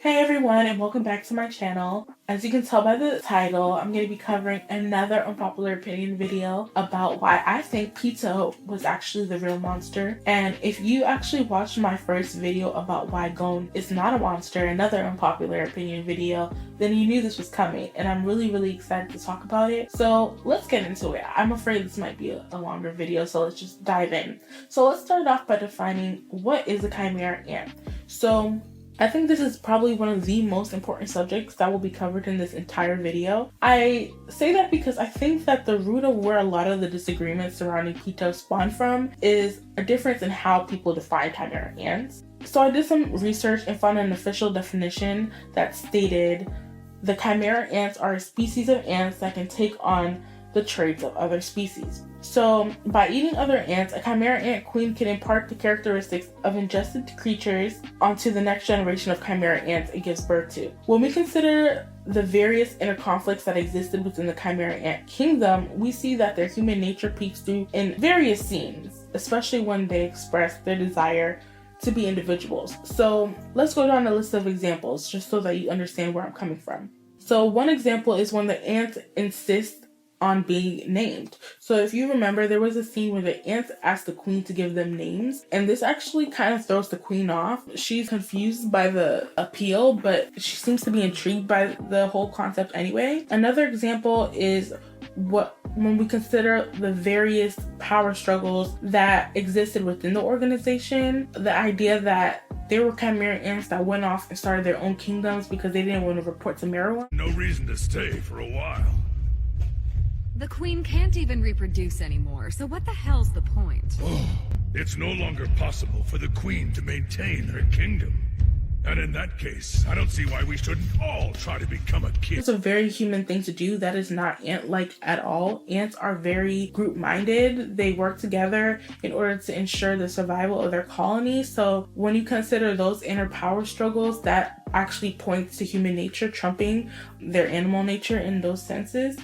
Hey everyone, and welcome back to my channel. As you can tell by the title, I'm going to be covering another unpopular opinion video about why I think Pito was actually the real monster. And if you actually watched my first video about why Gon is not a monster, another unpopular opinion video, then you knew this was coming, and I'm really excited to talk about it. So let's get into it. I'm afraid this might be a longer video, so let's just dive in. So let's start off by defining what is a chimera ant. So I think this is probably one of the most important subjects that will be covered in this entire video. I say that because I think that the root of where a lot of the disagreements surrounding Pito spawn from is a difference in how people define chimera ants. So I did some research and found an official definition that stated the chimera ants are a species of ants that can take on the traits of other species. So by eating other ants, a chimera ant queen can impart the characteristics of ingested creatures onto the next generation of chimera ants it gives birth to. When we consider the various inner conflicts that existed within the chimera ant kingdom, we see that their human nature peeks through in various scenes, especially when they express their desire to be individuals. So let's go down a list of examples just so that you understand where I'm coming from. So one example is when the ants insist on being named. So if you remember, there was a scene where the ants asked the queen to give them names, and this actually kind of throws the queen off. She's confused by the appeal, but she seems to be intrigued by the whole concept anyway. Another example is when we consider the various power struggles that existed within the organization, the idea that there were chimera ants that went off and started their own kingdoms because they didn't want to report to Merowyn. No reason to stay for a while. The queen can't even reproduce anymore, so what the hell's the point? It's no longer possible for the queen to maintain her kingdom. And in that case, I don't see why we shouldn't all try to become a king. It's a very human thing to do. That is not ant-like at all. Ants are very group-minded. They work together in order to ensure the survival of their colony. So when you consider those inner power struggles, that actually points to human nature trumping their animal nature in those senses.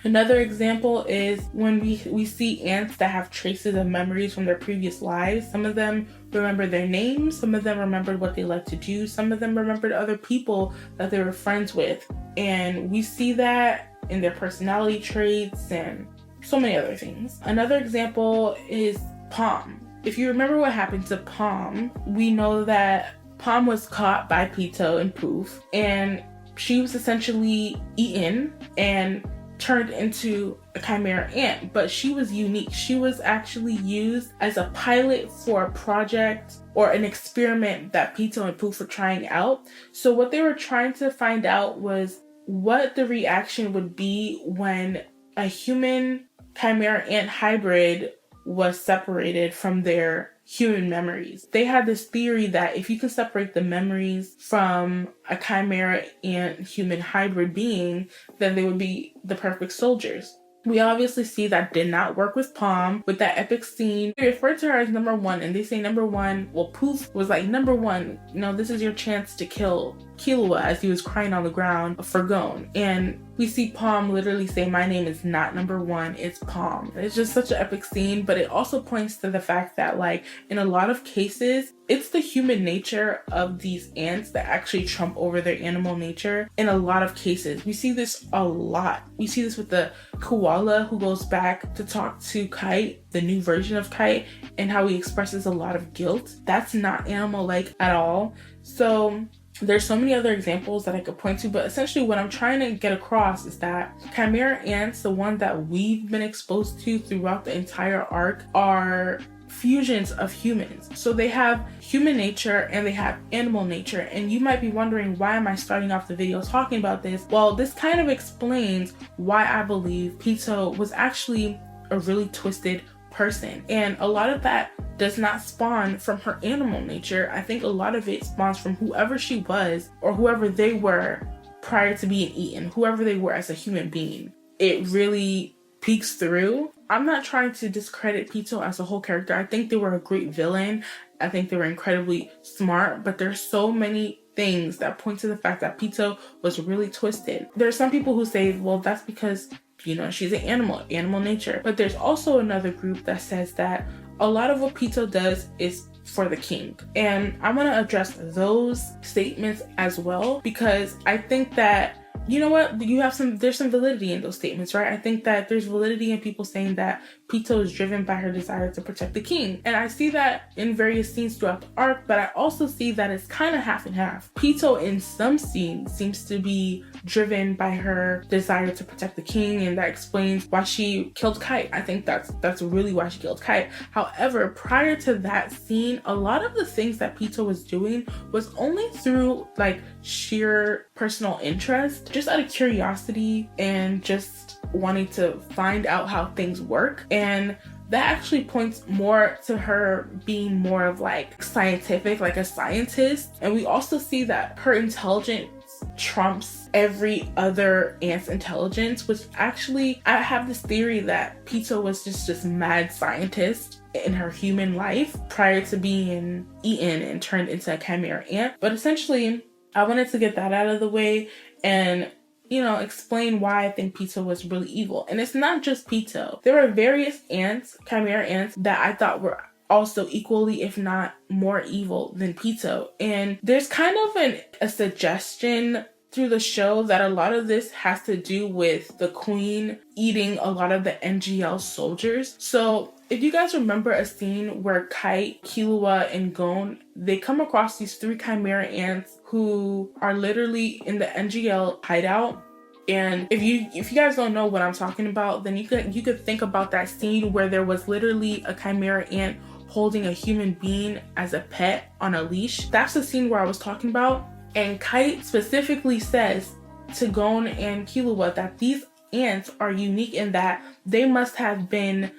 Another example is when we see ants that have traces of memories from their previous lives. Some of them remember their names, some of them remembered what they liked to do, some of them remembered other people that they were friends with. And we see that in their personality traits and so many other things. Another example is Palm. If you remember what happened to Palm, we know that Palm was caught by Pito and Poof, and she was essentially eaten and turned into a chimera ant, but she was unique. She was actually used as a pilot for a project or an experiment that Pito and Poof were trying out. So what they were trying to find out was what the reaction would be when a human chimera ant hybrid was separated from their human memories. They had this theory that if you can separate the memories from a chimera ant human hybrid being, then they would be the perfect soldiers. We obviously see that did not work with Palm, with that epic scene. They refer to her as number one, and they say number one, well, Poof was like, number one, this is your chance to kill Killua, as he was crying on the ground for Gon. And we see Palm literally say, my name is not number one, it's Palm. It's just such an epic scene, but it also points to the fact that, like, in a lot of cases, it's the human nature of these ants that actually trump over their animal nature. In a lot of cases, we see this a lot. We see this with the koala who goes back to talk to Kite, the new version of Kite, and how he expresses a lot of guilt. That's not animal-like at all. So there's so many other examples that I could point to, but essentially what I'm trying to get across is that chimera ants, the one that we've been exposed to throughout the entire arc, are fusions of humans. So they have human nature and they have animal nature. And you might be wondering, why am I starting off the video talking about this? Well, this kind of explains why I believe Pito was actually a really twisted person. And a lot of that does not spawn from her animal nature. I think a lot of it spawns from whoever she was or whoever they were prior to being eaten, whoever they were as a human being. It really peeks through. I'm not trying to discredit Pito as a whole character. I think they were a great villain. I think they were incredibly smart, but there's so many things that point to the fact that Pito was really twisted. There are some people who say, well, that's because, she's an animal nature. But there's also another group that says that a lot of what Pito does is for the king. And I want to address those statements as well, because I think that, you know what, there's some validity in those statements, right? I think that there's validity in people saying that Pito is driven by her desire to protect the king. And I see that in various scenes throughout the arc, but I also see that it's kind of half and half. Pito in some scenes seems to be driven by her desire to protect the king, and that explains why she killed Kite. I think that's really why she killed Kite. However, prior to that scene, a lot of the things that Pito was doing was only through like sheer personal interest, just out of curiosity and just wanting to find out how things work. And that actually points more to her being more of like scientific, like a scientist. And we also see that her intelligence trumps every other ant's intelligence, which actually, I have this theory that Pito was just this mad scientist in her human life prior to being eaten and turned into a chimera ant. But essentially, I wanted to get that out of the way and, you know, explain why I think Pito was really evil. And it's not just Pito. There were various ants, chimera ants, that I thought were also equally, if not more evil than Pito. And there's kind of a suggestion through the show that a lot of this has to do with the queen eating a lot of the NGL soldiers. So if you guys remember a scene where Kite, Killua, and Gon, they come across these 3 chimera ants who are literally in the NGL hideout. And if you guys don't know what I'm talking about, then you could think about that scene where there was literally a chimera ant holding a human being as a pet on a leash. That's the scene where I was talking about. And Kite specifically says to Gon and Killua that these ants are unique in that they must have been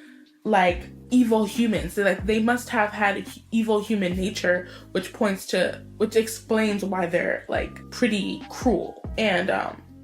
like evil humans. So, like, they must have had evil human nature, which explains why they're like pretty cruel. And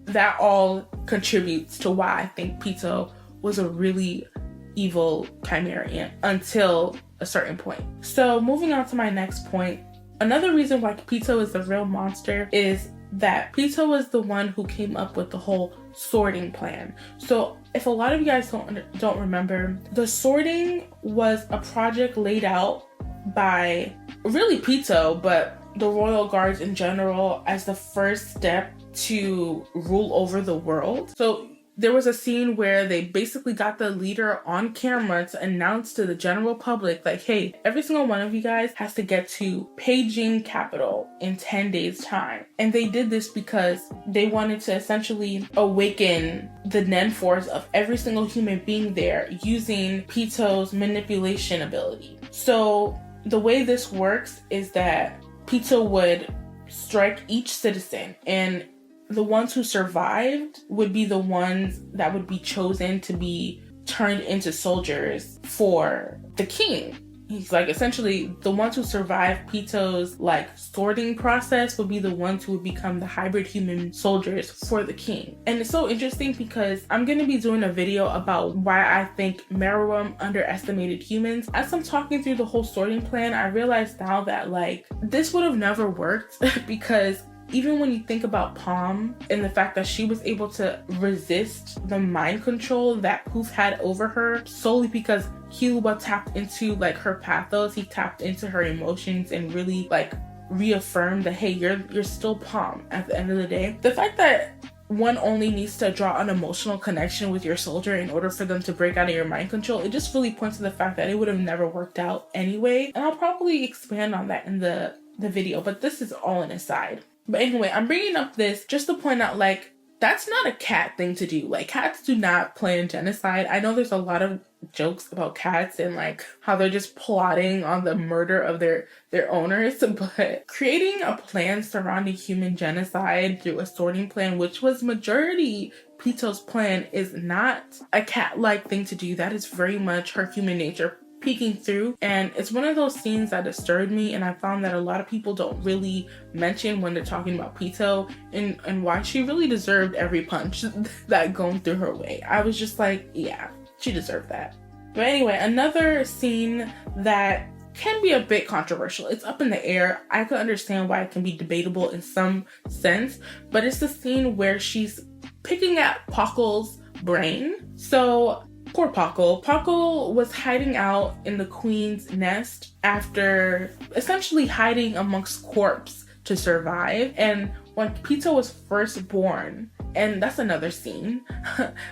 that all contributes to why I think Pito was a really evil chimera ant until a certain point. So moving on to my next point, another reason why Pito is the real monster is that Pito was the one who came up with the whole sorting plan. So if a lot of you guys don't remember, the sorting was a project laid out by really Pito, but the royal guards in general, as the first step to rule over the world. So there was a scene where they basically got the leader on camera to announce to the general public, like, hey, every single one of you guys has to get to Beijing capital in 10 days time. And they did this because they wanted to essentially awaken the Nen force of every single human being there using Pito's manipulation ability. So the way this works is that Pito would strike each citizen, and the ones who survived would be the ones that would be chosen to be turned into soldiers for the king. He's like, essentially, the ones who survived Pito's like sorting process would be the ones who would become the hybrid human soldiers for the king. And it's so interesting because I'm going to be doing a video about why I think Meruem underestimated humans. As I'm talking through the whole sorting plan, I realized now that like this would have never worked because even when you think about Palm and the fact that she was able to resist the mind control that Poof had over her solely because Killua tapped into like her pathos, he tapped into her emotions and really like reaffirmed that, hey, you're still Palm at the end of the day. The fact that one only needs to draw an emotional connection with your soldier in order for them to break out of your mind control, it just really points to the fact that it would have never worked out anyway. And I'll probably expand on that in the video, but this is all an aside. But anyway, I'm bringing up this just to point out, like, that's not a cat thing to do. Like, cats do not plan genocide. I know there's a lot of jokes about cats and, like, how they're just plotting on the murder of their owners. But creating a plan surrounding human genocide through a sorting plan, which was majority Pito's plan, is not a cat-like thing to do. That is very much her human nature peeking through, and it's one of those scenes that disturbed me, and I found that a lot of people don't really mention when they're talking about Pito and why she really deserved every punch that going through her way. I was just like, yeah, she deserved that. But anyway, another scene that can be a bit controversial. It's up in the air. I could understand why it can be debatable in some sense, but it's the scene where she's picking at Pokkle's brain. So poor Pokkle. Pokkle was hiding out in the queen's nest after essentially hiding amongst corpses to survive. And when Pito was first born, and that's another scene,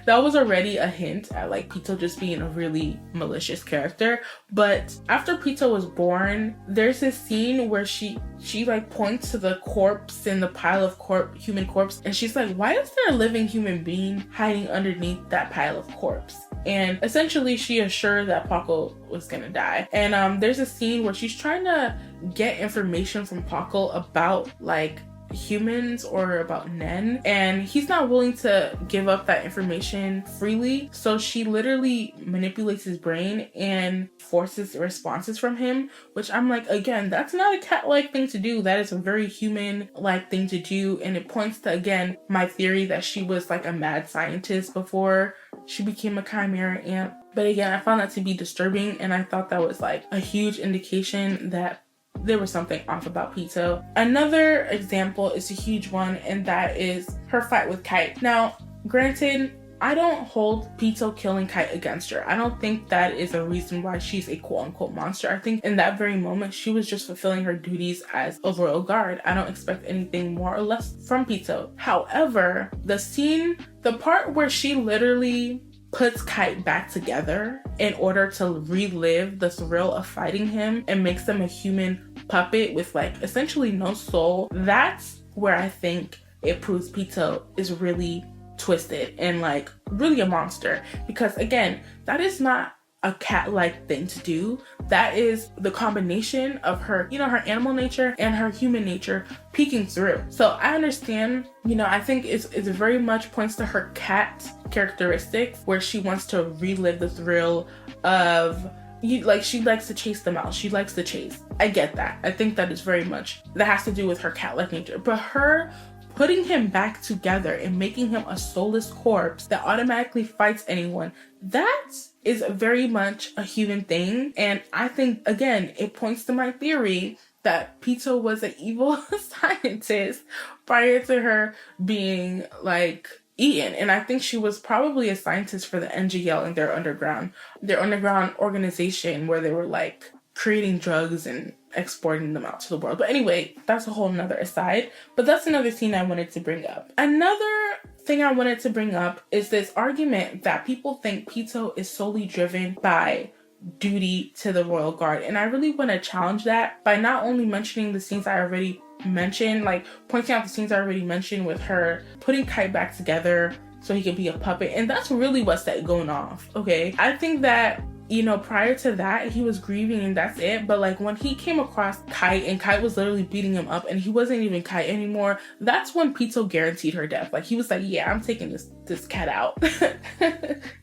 that was already a hint at like Pito just being a really malicious character. But after Pito was born, there's this scene where she like points to the corpse in the pile of human corpse, and she's like, why is there a living human being hiding underneath that pile of corpse? And essentially she assured that Pokkle was gonna die. And there's a scene where she's trying to get information from Pokkle about like humans or about Nen, and he's not willing to give up that information freely, so she literally manipulates his brain and forces responses from him, which I'm like, again, that's not a cat-like thing to do. That is a very human-like thing to do, and it points to, again, my theory that she was like a mad scientist before she became a chimera ant. But again, I found that to be disturbing, and I thought that was like a huge indication that there was something off about Pito. Another example is a huge one, and that is her fight with Kite. Now, granted, I don't hold Pito killing Kite against her. I don't think that is a reason why she's a quote-unquote monster. I think in that very moment, she was just fulfilling her duties as a royal guard. I don't expect anything more or less from Pito. However, the part where she literally puts Kite back together in order to relive the thrill of fighting him and makes them a human puppet with like essentially no soul, that's where I think it proves Pito is really twisted and like really a monster. Because again, that is not a cat-like thing to do. That is the combination of her, her animal nature and her human nature peeking through. So I understand, I think it's very much points to her cat characteristics where she wants to relive the thrill of she likes to chase them out. She likes to chase. I get that. I think that is very much, that has to do with her cat-like nature. But her putting him back together and making him a soulless corpse that automatically fights anyone, that is very much a human thing. And I think, again, it points to my theory that Pito was an evil scientist prior to her being like eaten. And I think she was probably a scientist for the NGL and their underground organization where they were like creating drugs and exporting them out to the world. But anyway, that's a whole nother aside. But that's another scene I wanted to bring up. Another thing I wanted to bring up is this argument that people think Pito is solely driven by duty to the royal guard. And I really want to challenge that by not only mentioning the scenes I already mentioned, like pointing out the scenes I already mentioned with her putting Kite back together so he could be a puppet. And that's really what set going off, okay? I think that prior to that, he was grieving and that's it. But like when he came across Kite and Kite was literally beating him up and he wasn't even Kite anymore, that's when Pito guaranteed her death. Like he was like, yeah, I'm taking this cat out.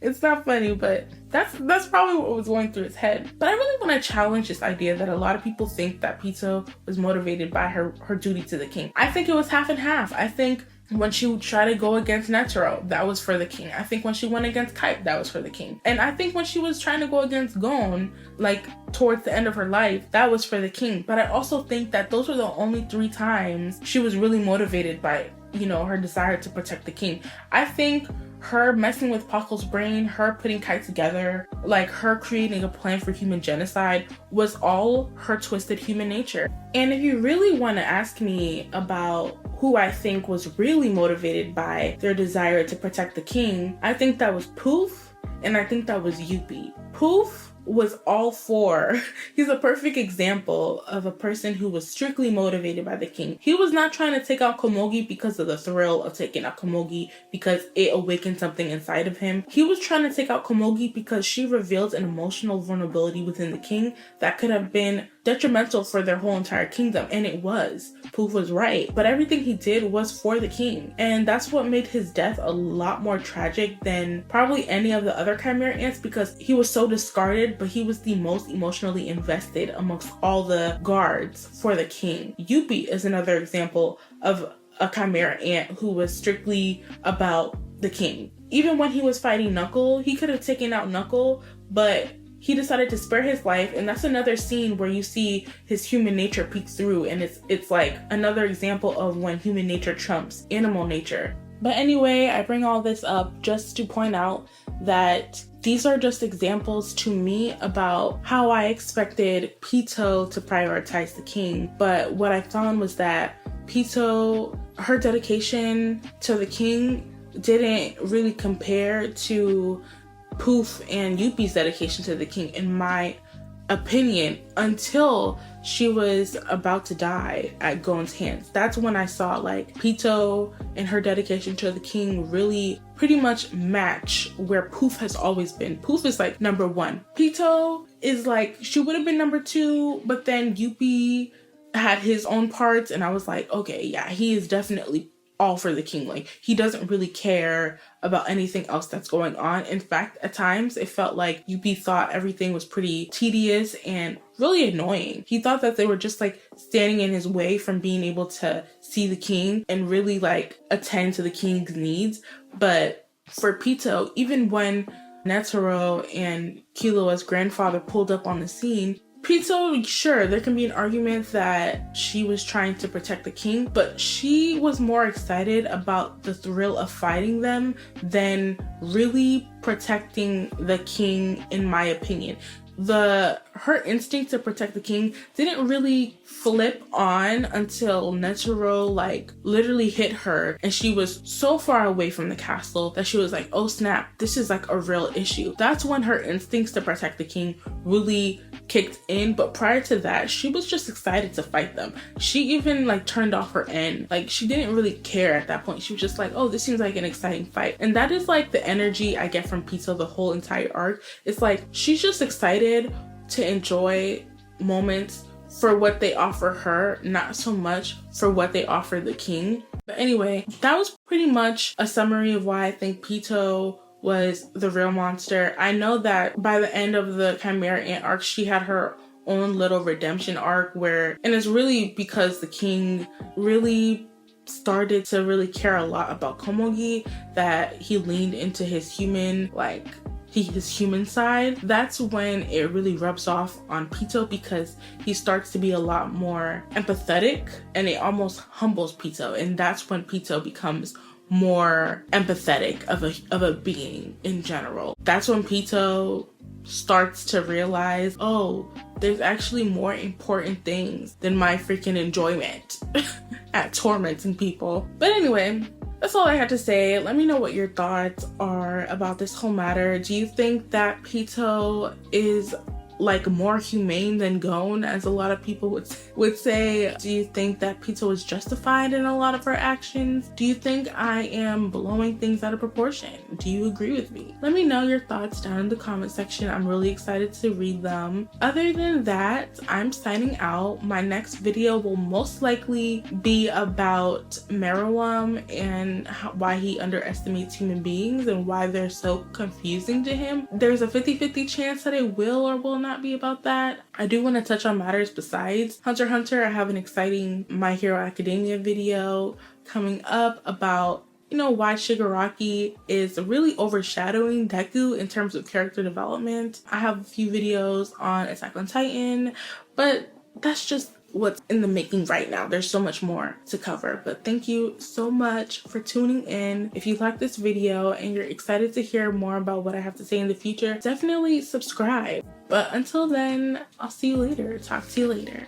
It's not funny, but that's probably what was going through his head. But I really want to challenge this idea that a lot of people think that Pito was motivated by her duty to the king. I think it was half and half. I think when she tried to go against Netero, that was for the king. I think when she went against Kite, that was for the king. And I think when she was trying to go against Gon, like towards the end of her life, that was for the king. But I also think that those were the only 3 times she was really motivated by, her desire to protect the king. I think her messing with Pokkle's brain, her putting Kite together, like her creating a plan for human genocide was all her twisted human nature. And if you really want to ask me about who I think was really motivated by their desire to protect the king, I think that was Poof, and I think that was Youpi. Poof was all for, he's a perfect example of a person who was strictly motivated by the king. He was not trying to take out Komogi because of the thrill of taking out Komogi, because it awakened something inside of him. He was trying to take out Komogi because she revealed an emotional vulnerability within the king that could have been detrimental for their whole entire kingdom, and it was. Poof was right, but everything he did was for the king, and that's what made his death a lot more tragic than probably any of the other chimera ants, because he was so discarded, but he was the most emotionally invested amongst all the guards for the king. Youpi is another example of a chimera ant who was strictly about the king. Even when he was fighting Knuckle, he could have taken out Knuckle, but he decided to spare his life, and that's another scene where you see his human nature peek through, and it's like another example of when human nature trumps animal nature. But anyway, I bring all this up just to point out that these are just examples to me about how I expected Pito to prioritize the king. But what I found was that Pito, her dedication to the king didn't really compare to Poof and Yuppie's dedication to the king, in my opinion, until she was about to die at Gon's hands. That's when I saw like Pito and her dedication to the king really pretty much match where Poof has always been. Poof is like number one. Pito is like, she would have been number two, but then Yuppie had his own parts, and I was like, okay, yeah, he is definitely all for the king. Like, he doesn't really care about anything else that's going on. In fact, at times it felt like Yuppie thought everything was pretty tedious and really annoying. He thought that they were just like standing in his way from being able to see the king and really like attend to the king's needs. But for Pito, even when Netero and Killua's grandfather pulled up on the scene, Pito, sure, there can be an argument that she was trying to protect the king, but she was more excited about the thrill of fighting them than really protecting the king, in my opinion. Her instinct to protect the king didn't really flip on until Netero like literally hit her, and she was so far away from the castle that she was like, oh snap, this is like a real issue. That's when her instincts to protect the king really kicked in. But prior to that, she was just excited to fight them. She even like turned off her end. Like, she didn't really care at that point. She was just like, oh, this seems like an exciting fight. And that is like the energy I get from Pito the whole entire arc. It's like she's just excited to enjoy moments for what they offer her, not so much for what they offer the king. But anyway, that was pretty much a summary of why I think Pito was the real monster. I know that by the end of the Chimera Ant arc, she had her own little redemption arc and it's really because the king really started to really care a lot about Komogi that he leaned into his human side. That's when it really rubs off on Pito, because he starts to be a lot more empathetic and it almost humbles Pito, and that's when Pito becomes more empathetic of a being in general. That's when Pito starts to realize, oh, there's actually more important things than my freaking enjoyment at tormenting people. But anyway, that's all I had to say. Let me know what your thoughts are about this whole matter. Do you think that Pito is like more humane than Gon, as a lot of people would say? Do you think that Pito is justified in a lot of her actions? Do you think I am blowing things out of proportion? Do you agree with me? Let me know your thoughts down in the comment section. I'm really excited to read them. Other than that, I'm signing out. My next video will most likely be about Meruem and why he underestimates human beings and why they're so confusing to him. There's a 50-50 chance that it will or will not be about that. I do want to touch on matters besides Hunter x Hunter. I have an exciting My Hero Academia video coming up about, you know, why Shigaraki is really overshadowing Deku in terms of character development. I have a few videos on Attack on Titan, but that's just what's in the making right now. There's so much more to cover, but thank you so much for tuning in. If you like this video and you're excited to hear more about what I have to say in the future, definitely subscribe. But until then, I'll see you later. Talk to you later.